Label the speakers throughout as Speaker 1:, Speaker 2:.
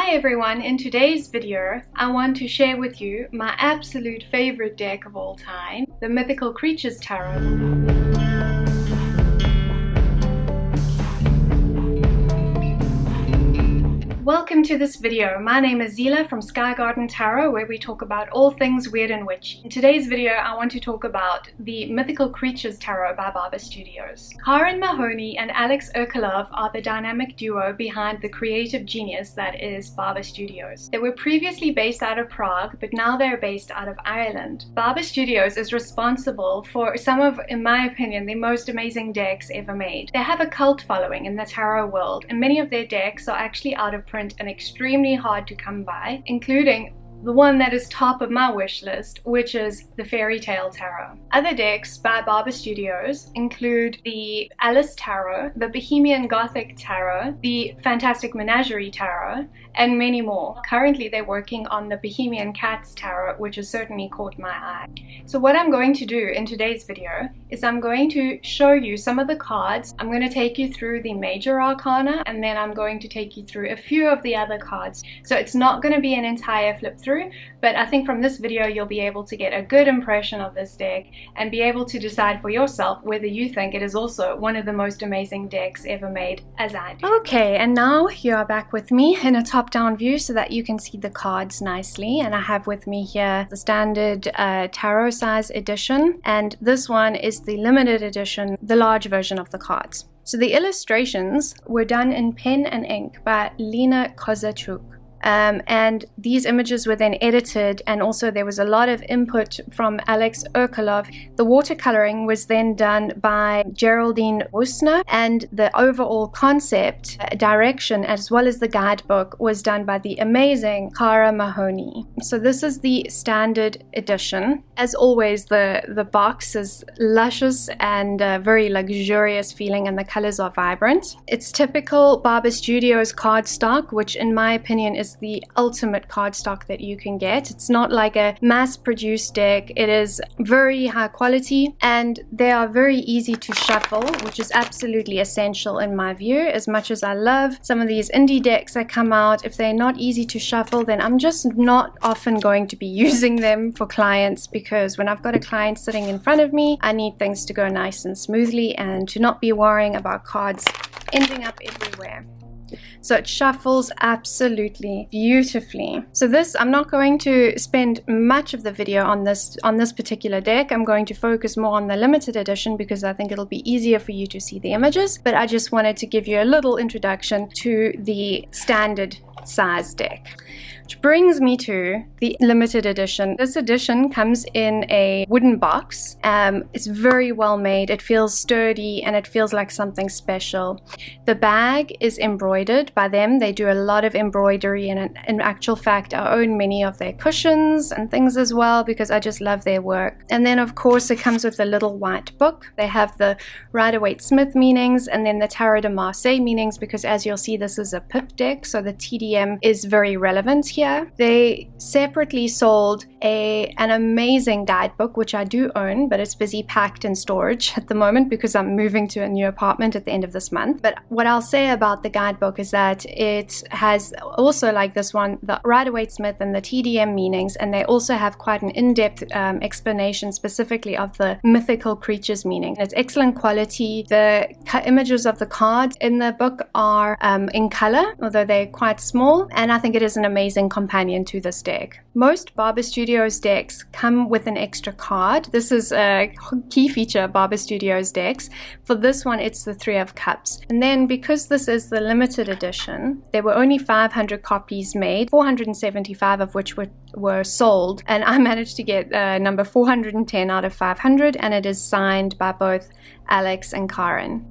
Speaker 1: Hi everyone, in today's video I want to share with you my absolute favorite deck of all time, the Mythical Creatures Tarot. Welcome to this video. My name is Zila from Sky Garden Tarot, where we talk about all things weird and witchy. In today's video, I want to talk about the Mythical Creatures Tarot by Barber Studios. Karen Mahoney and Alex Urkelov are the dynamic duo behind the creative genius that is Barber Studios. They were previously based out of Prague, but now they're based out of Ireland. Barber Studios is responsible for some of, in my opinion, the most amazing decks ever made. They have a cult following in the tarot world, and many of their decks are actually out of print and extremely hard to come by, including the one that is top of my wish list, which is the Fairy Tale Tarot. Other decks by Barber Studios include the Alice Tarot, the Bohemian Gothic Tarot, the Fantastic Menagerie Tarot, and many more. Currently they're working on the Bohemian Cats Tarot, which has certainly caught my eye. So what I'm going to do in today's video is I'm going to show you some of the cards. I'm going to take you through the Major Arcana, and then I'm going to take you through a few of the other cards. So it's not going to be an entire flip through, but I think from this video you'll be able to get a good impression of this deck and be able to decide for yourself whether you think it is also one of the most amazing decks ever made, as I do. Okay, and now you are back with me in a top-down view so that you can see the cards nicely, and I have with me here the standard tarot size edition, and this one is the limited edition, the large version of the cards. So the illustrations were done in pen and ink by Lena Kozachuk. And these images were then edited, and also there was a lot of input from Alex Urkelov. The watercoloring was then done by Geraldine Wusner, and the overall concept, direction, as well as the guidebook was done by the amazing Kara Mahoney. So this is the standard edition. As always, the box is luscious and very luxurious feeling, and the colors are vibrant. It's typical Barber Studios cardstock, which in my opinion is the ultimate cardstock that you can get. It's not like a mass-produced deck. It is very high quality, and they are very easy to shuffle, which is absolutely essential in my view. As much as I love some of these indie decks that come out, if they're not easy to shuffle, then I'm just not often going to be using them for clients, because when I've got a client sitting in front of me, I need things to go nice and smoothly and to not be worrying about cards ending up everywhere. So it shuffles absolutely beautifully. So this, I'm not going to spend much of the video on this particular deck. I'm going to focus more on the limited edition because I think it'll be easier for you to see the images, but I just wanted to give you a little introduction to the standard size deck. Which brings me to the limited edition. This edition comes in a wooden box. It's very well made. It feels sturdy and it feels like something special. The bag is embroidered by them. They do a lot of embroidery, and in actual fact I own many of their cushions and things as well because I just love their work. And then of course it comes with a little white book. They have the Rider-Waite-Smith meanings and then the Tarot de Marseille meanings, because as you'll see this is a pip deck, so the TDM is very relevant here. They separately sold an amazing guidebook, which I do own, but it's busy packed in storage at the moment because I'm moving to a new apartment at the end of this month. But what I'll say about the guidebook is that it has also, like this one, the Rider-Waite-Smith and the TDM meanings, and they also have quite an in-depth explanation specifically of the mythical creatures meaning. It's excellent quality. The images of the cards in the book are in color, although they're quite small, and I think it is an amazing companion to this deck. Most Barber Studios decks come with an extra card. This is a key feature of Barber Studios decks. For this one, it's the Three of Cups. And then because this is the limited edition, there were only 500 copies made, 475 of which were sold, and I managed to get number 410 out of 500, and it is signed by both Alex and Karen.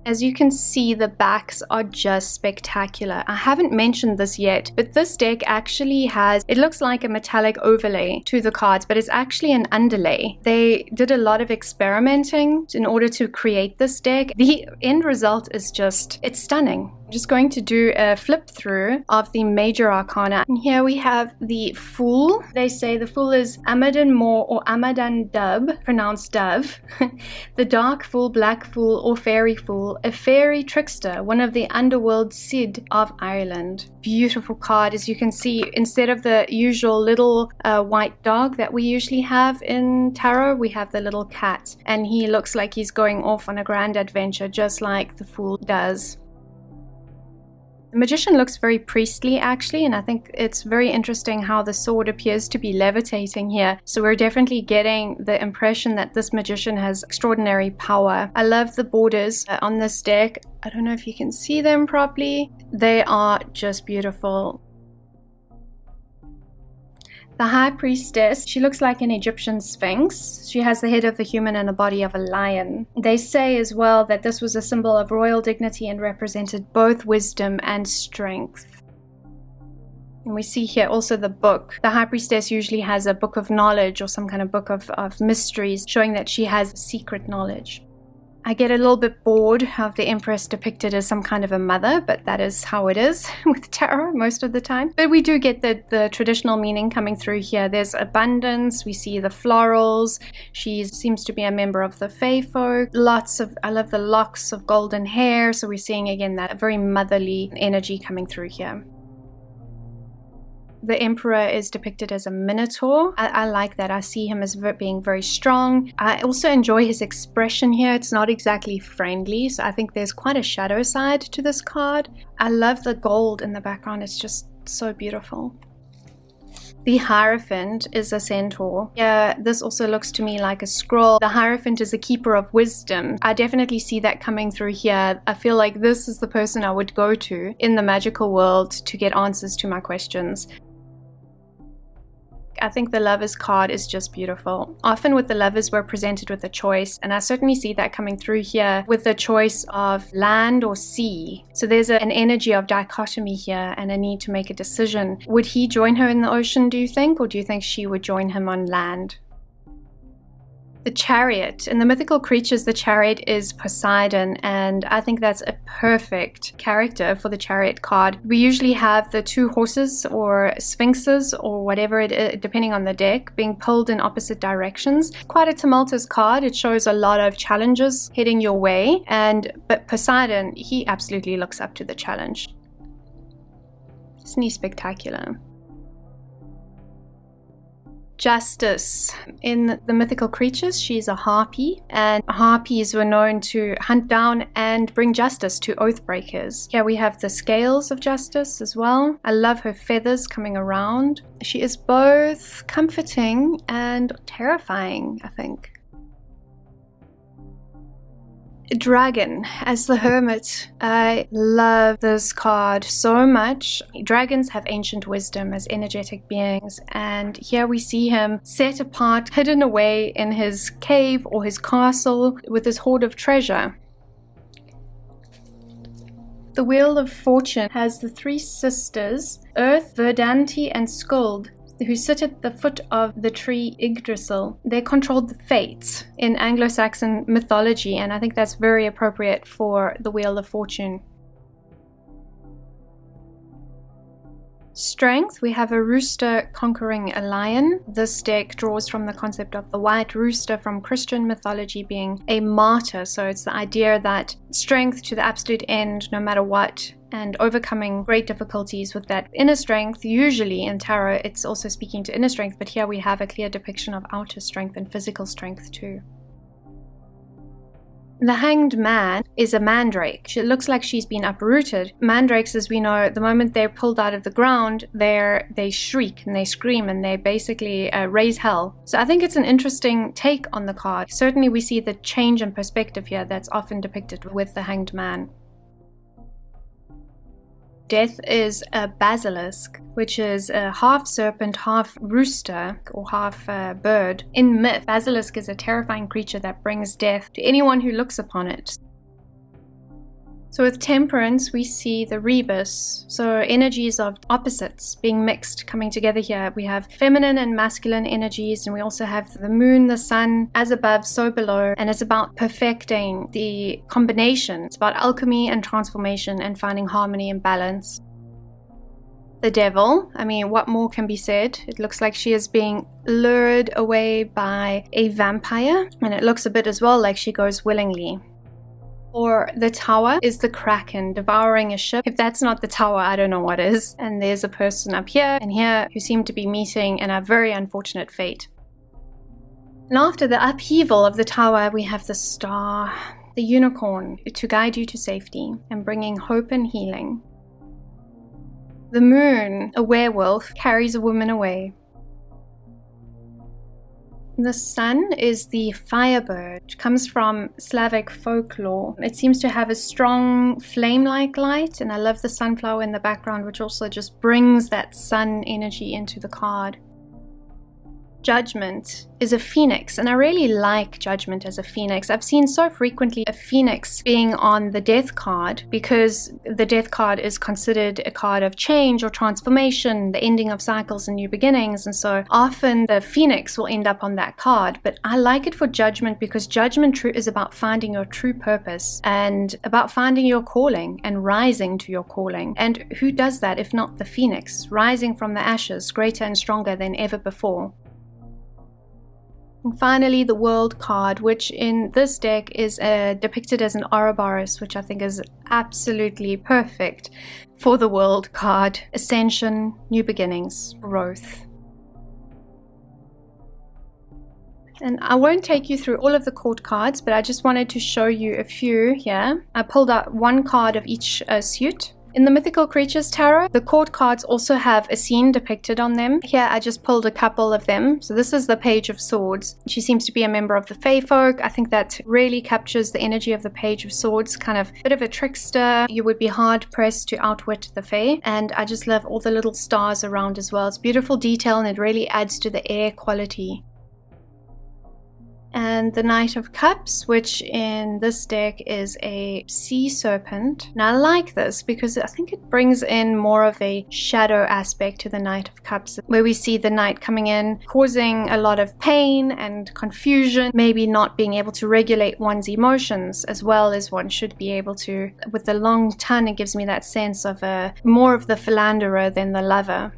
Speaker 1: As you can see, the backs are just spectacular. I haven't mentioned this yet, but this deck actually has, it looks like a metallic overlay to the cards, but it's actually an underlay. They did a lot of experimenting in order to create this deck. The end result is just, it's stunning. I'm just going to do a flip through of the Major Arcana. And here we have the Fool. They say the Fool is Amadan Moor or Amadan Dub, pronounced Dove. The Dark Fool, Black Fool or Fairy Fool, a fairy trickster, one of the underworld Cid of Ireland. Beautiful card. As you can see, instead of the usual little white dog that we usually have in tarot, we have the little cat. And he looks like he's going off on a grand adventure, just like the Fool does. The Magician looks very priestly actually, and I think it's very interesting how the sword appears to be levitating here. So we're definitely getting the impression that this Magician has extraordinary power. I love the borders on this deck. I don't know if you can see them properly. They are just beautiful. The High Priestess, she looks like an Egyptian sphinx. She has the head of a human and the body of a lion. They say as well that this was a symbol of royal dignity and represented both wisdom and strength. And we see here also the book. The High Priestess usually has a book of knowledge or some kind of book of mysteries, showing that she has secret knowledge. I get a little bit bored of the Empress depicted as some kind of a mother, but that is how it is with tarot most of the time. But we do get the traditional meaning coming through here. There's abundance, we see the florals, she seems to be a member of the Fae folk. I love the locks of golden hair, so we're seeing again that very motherly energy coming through here. The Emperor is depicted as a minotaur. I like that. I see him as being very strong. I also enjoy his expression here. It's not exactly friendly, so I think there's quite a shadow side to this card. I love the gold in the background. It's just so beautiful. The Hierophant is a centaur. Yeah, this also looks to me like a scroll. The Hierophant is a keeper of wisdom. I definitely see that coming through here. I feel like this is the person I would go to in the magical world to get answers to my questions. I think the Lovers card is just beautiful. Often with the Lovers we're presented with a choice, and I certainly see that coming through here with the choice of land or sea. So there's an energy of dichotomy here and a need to make a decision. Would he join her in the ocean, do you think, or do you think she would join him on land? The Chariot. In the Mythical Creatures, the Chariot is Poseidon, and I think that's a perfect character for the Chariot card. We usually have the two horses or sphinxes or whatever it is, depending on the deck, being pulled in opposite directions. Quite a tumultuous card. It shows a lot of challenges heading your way, but Poseidon, he absolutely looks up to the challenge. Isn't he spectacular? Justice. In the Mythical Creatures, she's a harpy, and harpies were known to hunt down and bring justice to oathbreakers. Here we have the scales of justice as well. I love her feathers coming around. She is both comforting and terrifying, I think. Dragon as the Hermit. I love this card so much. Dragons have ancient wisdom as energetic beings, and here we see him set apart, hidden away in his cave or his castle with his hoard of treasure. The Wheel of Fortune has the three sisters, Earth, Verdante, and Skuld, who sit at the foot of the tree Yggdrasil. They controlled the fates in Anglo-Saxon mythology, and I think that's very appropriate for the Wheel of Fortune. Strength, we have a rooster conquering a lion. This deck draws from the concept of the white rooster from Christian mythology being a martyr, so it's the idea that strength to the absolute end no matter what, and overcoming great difficulties with that inner strength. Usually in tarot it's also speaking to inner strength, but here we have a clear depiction of outer strength and physical strength too. The Hanged Man is a mandrake. She looks like she's been uprooted. Mandrakes, as we know, the moment they're pulled out of the ground, they shriek and they scream and they basically raise hell. So I think it's an interesting take on the card. Certainly we see the change in perspective here that's often depicted with the Hanged Man. Death is a basilisk, which is a half serpent, half rooster, or half bird. In myth, basilisk is a terrifying creature that brings death to anyone who looks upon it. So with Temperance, we see the rebus, so energies of opposites being mixed, coming together here. We have feminine and masculine energies, and we also have the moon, the sun, as above, so below, and it's about perfecting the combination. It's about alchemy and transformation and finding harmony and balance. The Devil, I mean, what more can be said? It looks like she is being lured away by a vampire, and it looks a bit as well like she goes willingly. Or the Tower is the Kraken devouring a ship. If that's not the Tower, I don't know what is. And there's a person up here and here who seem to be meeting in a very unfortunate fate. And after the upheaval of the Tower, we have the Star, the Unicorn, to guide you to safety and bringing hope and healing. The Moon, a werewolf, carries a woman away. The Sun is the firebird, which comes from Slavic folklore. It seems to have a strong flame-like light, and I love the sunflower in the background, which also just brings that sun energy into the card. Judgment is a phoenix, and I really like Judgment as a phoenix. I've seen so frequently a phoenix being on the death card because the death card is considered a card of change or transformation, the ending of cycles and new beginnings, and so often the phoenix will end up on that card. But I like it for Judgment because Judgment is about finding your true purpose and about finding your calling and rising to your calling. And who does that if not the phoenix, rising from the ashes, greater and stronger than ever before? And finally, the World card, which in this deck is depicted as an Ouroboros, which I think is absolutely perfect for the World card. Ascension, new beginnings, growth. And I won't take you through all of the court cards, but I just wanted to show you a few here. I pulled out one card of each suit. In the Mythical Creatures Tarot, the court cards also have a scene depicted on them. Here I just pulled a couple of them. So this is the Page of Swords. She seems to be a member of the Fae folk. I think that really captures the energy of the Page of Swords, kind of a bit of a trickster. You would be hard pressed to outwit the Fae. And I just love all the little stars around as well. It's beautiful detail and it really adds to the air quality. And the Knight of Cups, which in this deck is a sea serpent. Now I like this because I think it brings in more of a shadow aspect to the Knight of Cups, where we see the knight coming in, causing a lot of pain and confusion, maybe not being able to regulate one's emotions as well as one should be able to. With the long tongue, it gives me that sense of more of the philanderer than the lover.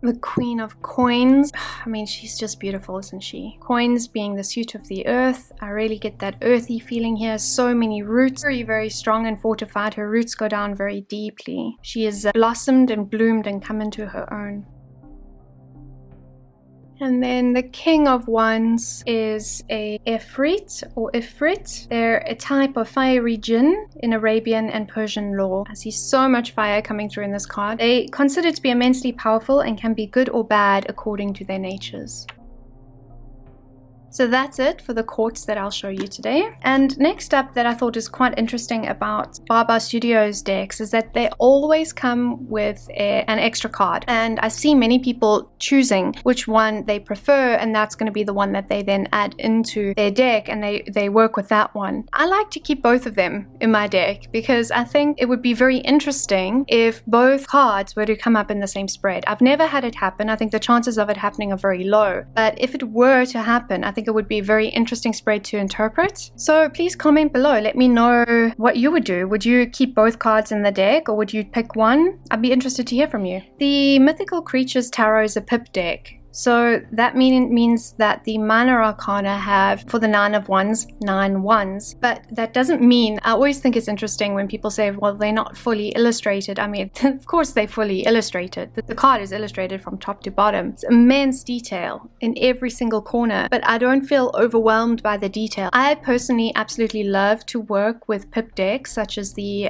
Speaker 1: The Queen of Coins, I mean, she's just beautiful, isn't she? Coins being the suit of the earth. I really get that earthy feeling here. So many roots, very, very strong and fortified. Her roots go down very deeply. She has blossomed and bloomed and come into her own. And then the King of Wands is a Ifrit or Ifrit. They're a type of fiery jinn in Arabian and Persian lore. I see so much fire coming through in this card. They consider to be immensely powerful and can be good or bad according to their natures. So that's it for the courts that I'll show you today. And next up that I thought is quite interesting about Baba Studios decks is that they always come with an extra card. And I see many people choosing which one they prefer, and that's going to be the one that they then add into their deck, and they work with that one. I like to keep both of them in my deck because I think it would be very interesting if both cards were to come up in the same spread. I've never had it happen. I think the chances of it happening are very low. But if it were to happen, I think it would be a very interesting spread to interpret. So please comment below. Let me know what you would do. Would you keep both cards in the deck or would you pick one? I'd be interested to hear from you. The Mythical Creatures Tarot is a pip deck. So that means that the Minor Arcana have, for the 9 of Wands, 9 wands. But that doesn't mean, I always think it's interesting when people say, well, they're not fully illustrated. I mean, of course they're fully illustrated. The card is illustrated from top to bottom. It's immense detail in every single corner, but I don't feel overwhelmed by the detail. I personally absolutely love to work with pip decks, such as the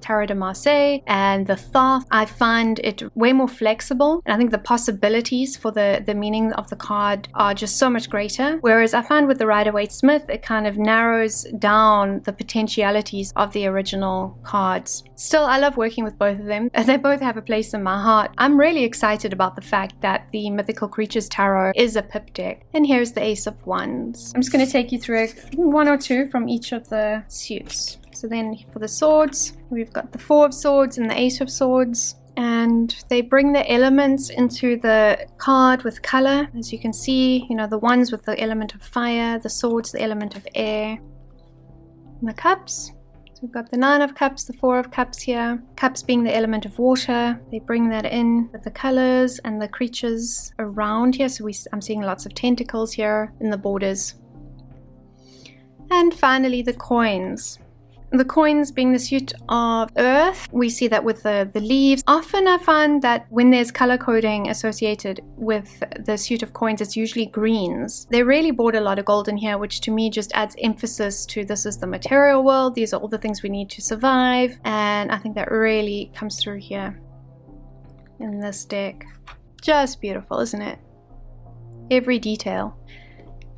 Speaker 1: Tarot de Marseille and the Thoth. I find it way more flexible, and I think the possibilities for the the meaning of the card are just so much greater. Whereas I find with the Rider-Waite-Smith, it kind of narrows down the potentialities of the original cards. Still, I love working with both of them. They both have a place in my heart. I'm really excited about the fact that the Mythical Creatures Tarot is a pip deck. And here's the Ace of Wands. I'm just going to take you through one or two from each of the suits. So then for the swords, we've got the Four of Swords and the Ace of Swords. And they bring the elements into the card with color. As you can see, you know, the ones with the element of fire, the swords, the element of air. And the cups. So we've got the Nine of Cups, the Four of Cups here. Cups being the element of water. They bring that in with the colors and the creatures around here. So I'm seeing lots of tentacles here in the borders. And finally, the coins. The coins being the suit of earth. We see that with the leaves. Often I find that when there's color coding associated with the suit of coins, it's usually greens. They really brought a lot of gold in here, which to me just adds emphasis to this is the material world. These are all the things we need to survive. And I think that really comes through here in this deck. Just beautiful, isn't it? Every detail.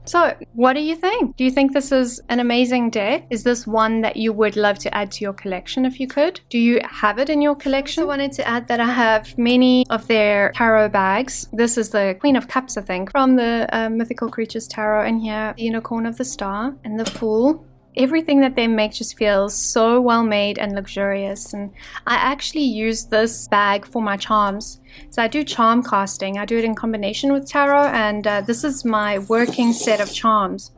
Speaker 1: So, what do you think? Do you think this is an amazing deck? Is this one that you would love to add to your collection if you could? Do you have it in your collection? I wanted to add that I have many of their tarot bags. This is the Queen of Cups, I think, from the Mythical Creatures Tarot, and here, the Unicorn of the Star and the Fool. Everything that they make just feels so well made and luxurious, and I actually use this bag for my charms. So I do charm casting. I do it in combination with tarot, and this is my working set of charms.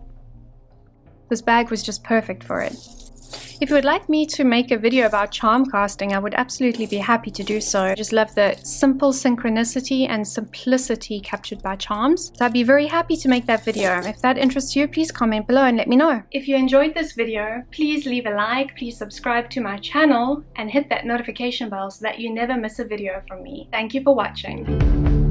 Speaker 1: This bag was just perfect for it. If you would like me to make a video about charm casting, I would absolutely be happy to do so. I just love the simple synchronicity and simplicity captured by charms. So I'd be very happy to make that video. If that interests you, please comment below and let me know. If you enjoyed this video, please leave a like, please subscribe to my channel, and hit that notification bell so that you never miss a video from me. Thank you for watching.